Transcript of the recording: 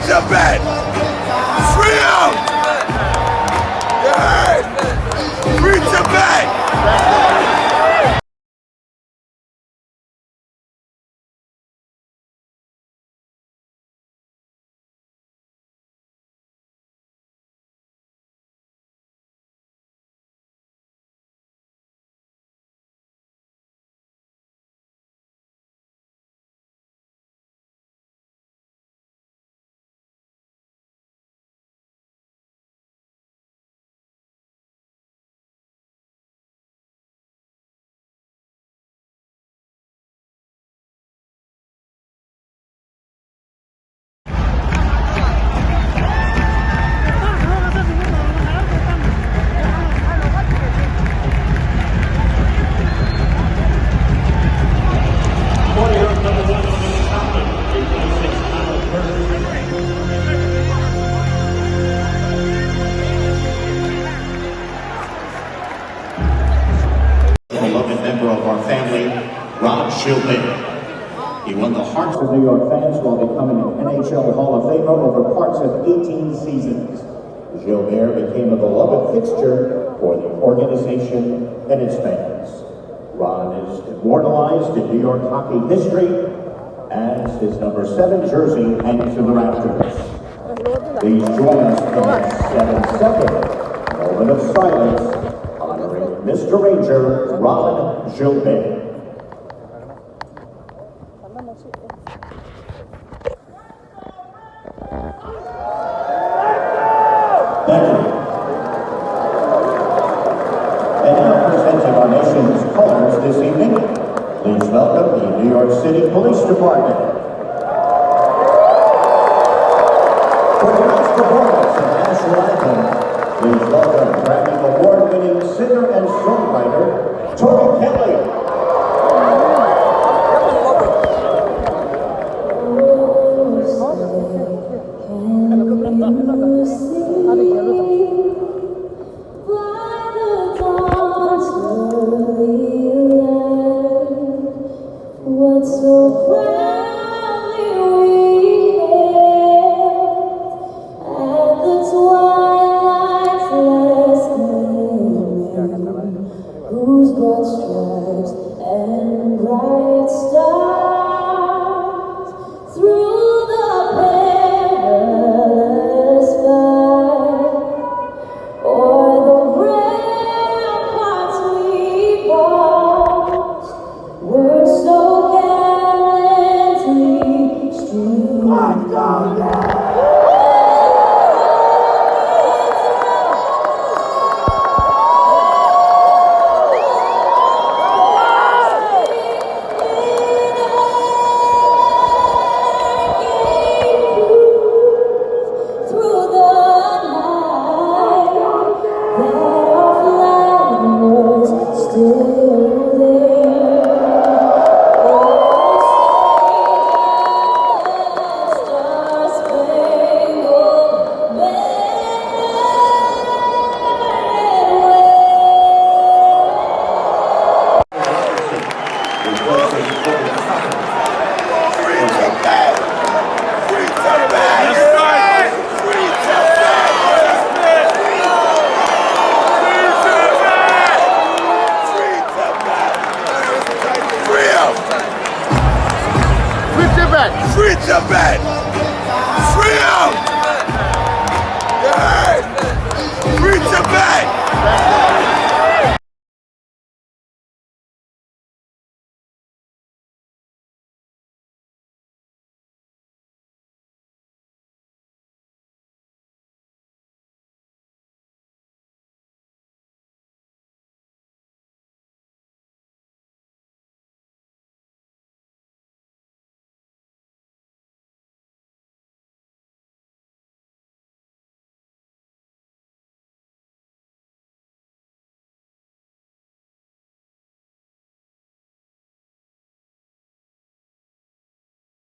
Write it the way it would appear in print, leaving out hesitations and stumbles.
Tibet! Freedom! You heard? Free Tibet! Beloved member of our family, Ron Gilbert. He won the hearts of New York fans while becoming an NHL Hall of Famer over parts of 18 seasons. Gilbert became a beloved fixture for the organization and its fans. Ron is immortalized in New York hockey history as his number 7 jersey hangs in the rafters. Please join us in a 7-second moment of silence honoring Mr. Ranger Ron Gilbert. Thank you. And now presenting our nation's colors this evening, please welcome the New York City Police Department. For tonight's performance of National Anthem, please welcome Grammy Award-winning singer and songwriter, Tori Kelly. What so proudly we hailed at the twilight's last gleaming, whose broad stripes and bright stars through the perilous fight o'er the ramparts we watched were so gallantly strewn. Through the night that our flag was still there. Star-spangled Free Tibet! Free Tibet! Free Tibet! Free Tibet! Freedom! Free Tibet! Free Tibet! Freedom!